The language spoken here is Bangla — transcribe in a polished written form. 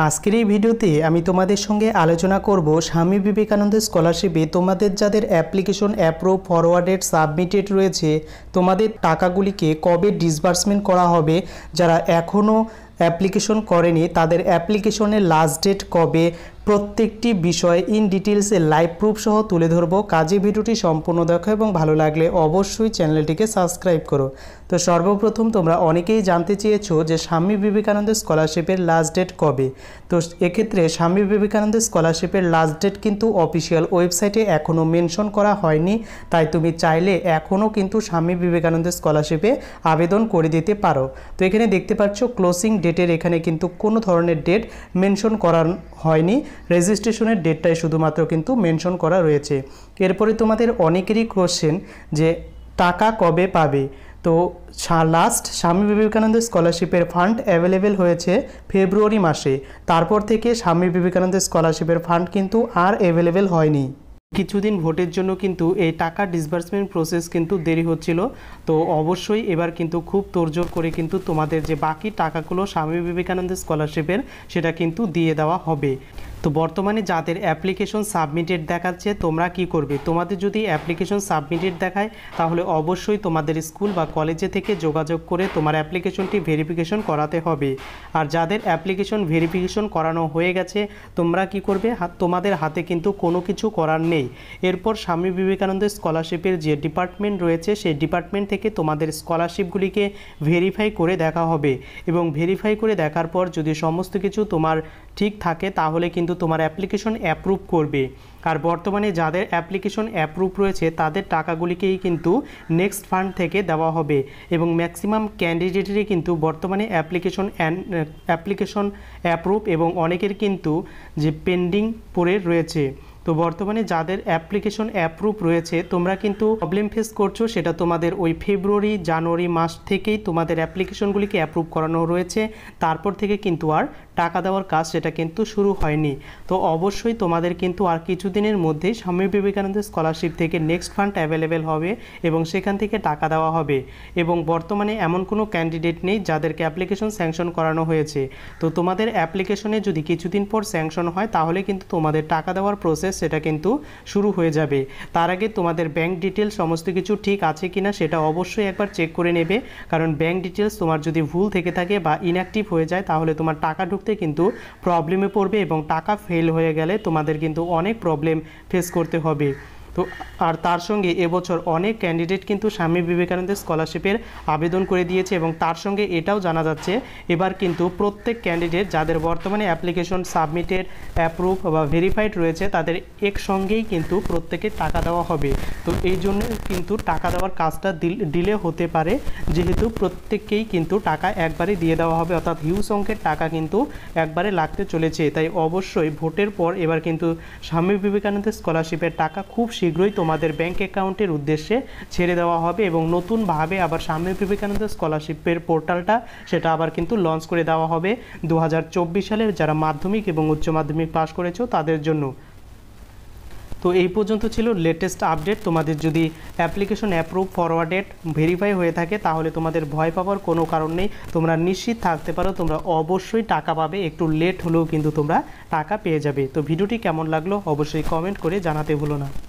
আজকের এই ভিডিওতে আমি তোমাদের সঙ্গে আলোচনা করব স্বামী বিবেকানন্দ স্কলারশিপে তোমাদের যাদের অ্যাপ্লিকেশন অ্যাপ্রুভ ফরওয়ার্ডেড সাবমিটেড রয়েছে তোমাদের টাকাগুলিকে কবে ডিসবার্সমেন্ট করা হবে। যারা এখনও অ্যাপ্লিকেশন করেনি তাদের অ্যাপ্লিকেশনের লাস্ট ডেট কবে, প্রত্যেকটি বিষয় ইন ডিটেলসে লাইভ প্রুফ সহ তুলে ধরব। কাজে ভিডিওটি সম্পূর্ণ দেখো এবং ভালো লাগলে অবশ্যই চ্যানেলটিকে সাবস্ক্রাইব করো। তো সর্বপ্রথম তোমরা অনেকেই জানতে চেয়েছো যে স্বামী বিবেকানন্দ স্কলারশিপের লাস্ট ডেট কবে। তো এক্ষেত্রে স্বামী বিবেকানন্দ স্কলারশিপের লাস্ট ডেট কিন্তু অফিসিয়াল ওয়েবসাইটে এখনও মেনশন করা হয়নি, তাই তুমি চাইলে এখনও কিন্তু স্বামী বিবেকানন্দ স্কলারশিপে আবেদন করে দিতে পারো। তো এখানে দেখতে পাচ্ছ ক্লোজিং ডেটের এখানে কিন্তু কোনো ধরনের ডেট মেনশন করা হয়নি, রেজিস্ট্রেশনের ডেটটাই শুধুমাত্র কিন্তু মেনশন করা রয়েছে। এরপরে তোমাদের অনেকেরই কোশ্চেন যে টাকা কবে পাবে। তো লাস্ট স্বামী বিবেকানন্দ স্কলারশিপের ফান্ড অ্যাভেলেবেল হয়েছে ফেব্রুয়ারি মাসে, তারপর থেকে স্বামী বিবেকানন্দ স্কলারশিপের ফান্ড কিন্তু আর অ্যাভেলেবেল হয়নি। কিছুদিন ভোটের জন্য কিন্তু এই টাকা ডিসবার্সমেন্ট প্রসেস কিন্তু দেরি হচ্ছিল। তো অবশ্যই এবার কিন্তু খুব তোড়জোড় করে কিন্তু তোমাদের যে বাকি টাকাগুলো স্বামী বিবেকানন্দ স্কলারশিপের সেটা কিন্তু দিয়ে দেওয়া হবে। তো বর্তমানে যাদের অ্যাপ্লিকেশন সাবমিটেড দেখাচ্ছে তোমরা কি করবে, তোমাদের যদি অ্যাপ্লিকেশন সাবমিটেড দেখায় তাহলে অবশ্যই তোমাদের স্কুল বা কলেজে থেকে যোগাযোগ করে তোমার অ্যাপ্লিকেশনটি ভেরিফিকেশন করাতে হবে। আর যাদের অ্যাপ্লিকেশন ভেরিফিকেশন করানো হয়ে গেছে তোমরা কি করবে, তোমাদের হাতে কিন্তু কোনো কিছু করার নেই। এরপর স্বামী বিবেকানন্দ স্কলারশিপের যে ডিপার্টমেন্ট রয়েছে সেই ডিপার্টমেন্ট থেকে তোমাদের স্কলারশিপগুলিকে ভেরিফাই করে দেখা হবে এবং ভেরিফাই করে দেখার পর যদি সমস্ত কিছু তোমার ঠিক থাকে তাহলে কিন্তু তোমার অ্যাপ্লিকেশন অ্যাপ্রুভ করবে। আর বর্তমানে যাদের অ্যাপ্লিকেশন অ্যাপ্রুভ রয়েছে তাদের টাকাগুলিকেই কিন্তু নেক্সট ফান্ড থেকে দেওয়া হবে এবং ম্যাক্সিমাম ক্যান্ডিডেটেরই কিন্তু বর্তমানে অ্যাপ্লিকেশন অ্যাপ্রুভ এবং অনেকের কিন্তু যে পেন্ডিং পড়ে রয়েছে। তো বর্তমানে যাদের অ্যাপ্লিকেশন অ্যাপ্রুভ রয়েছে তোমরা কিন্তু প্রবলেম ফেস করছো, সেটা তোমাদের ওই ফেব্রুয়ারি জানুয়ারি মাস থেকেই তোমাদের অ্যাপ্লিকেশনগুলিকে অ্যাপ্রুভ করানো রয়েছে, তারপর থেকে কিন্তু আর টাকা দেওয়ার কাজ সেটা কিন্তু শুরু হয়নি। তো অবশ্যই তোমাদের কিন্তু আর কিছুদিনের মধ্যেই স্বামী বিবেকানন্দ স্কলারশিপ থেকে নেক্সট ফান্ড অ্যাভেলেবেল হবে এবং সেখান থেকে টাকা দেওয়া হবে। এবং বর্তমানে এমন কোনো ক্যান্ডিডেট নেই যাদেরকে অ্যাপ্লিকেশন স্যাংশন করানো হয়েছে। তো তোমাদের অ্যাপ্লিকেশনে যদি কিছুদিন পর স্যাংশন হয় তাহলে কিন্তু তোমাদের টাকা দেওয়ার প্রসেস সেটা কিন্তু শুরু হয়ে যাবে। তার আগে তোমাদের ব্যাংক ডিটেলস সমস্ত কিছু ঠিক আছে কিনা সেটা অবশ্যই একবার চেক করে নেবে, কারণ ব্যাংক ডিটেলস তোমার যদি ভুল থেকে থাকে বা ইনঅ্যাক্টিভ হয়ে যায় তাহলে তোমার টাকা ঢুকতে কিন্তু প্রবলেমে পড়বে এবং টাকা ফেল হয়ে গেলে তোমাদের কিন্তু অনেক প্রবলেম ফেস করতে হবে। তো আর তার সঙ্গে এবছর অনেক ক্যান্ডিডেট কিন্তু স্বামী বিবেকানন্দ স্কলারশিপের আবেদন করে দিয়েছে এবং তার সঙ্গে এটাও জানা যাচ্ছে এবার কিন্তু প্রত্যেক ক্যান্ডিডেট যাদের বর্তমানে অ্যাপ্লিকেশন সাবমিটেড অ্যাপ্রুভ বা ভেরিফাইড রয়েছে তাদের একসঙ্গেই কিন্তু প্রত্যেকে টাকা দেওয়া হবে। তো এই জন্য কিন্তু টাকা দেওয়ার কাজটা ডিলে হতে পারে, যেহেতু প্রত্যেককেই কিন্তু টাকা একবারে দিয়ে দেওয়া হবে, অর্থাৎ হিউজ অঙ্কের টাকা কিন্তু একবারে লাগতে চলেছে। তাই অবশ্যই ভোটের পর এবার কিন্তু স্বামী বিবেকানন্দ স্কলারশিপের টাকা খুব শীঘ্রই তোমাদের ব্যাংক অ্যাকাউন্টের উদ্দেশ্যে ছেড়ে দেওয়া হবে এবং নতুনভাবে আবার স্বামী বিবেকানন্দ স্কলারশিপের পোর্টালটা সেটা আবার কিন্তু লঞ্চ করে দেওয়া হবে 2024 সালের যারা মাধ্যমিক এবং উচ্চ মাধ্যমিক পাশ করেছো তাদের জন্য। তো এই পর্যন্ত ছিল লেটেস্ট আপডেট। তোমাদের যদি অ্যাপ্লিকেশন অ্যাপ্রুভ ফরওয়ার্ডেড ভেরিফাই হয়ে থাকে তাহলে তোমাদের ভয় পাওয়ার কোনো কারণ নেই, তোমরা নিশ্চিত থাকতে পারো তোমরা অবশ্যই টাকা পাবে, একটু লেট হলেও কিন্তু তোমরা টাকা পেয়ে যাবে। তো ভিডিওটি কেমন লাগলো অবশ্যই কমেন্ট করে জানাতে ভুলো না।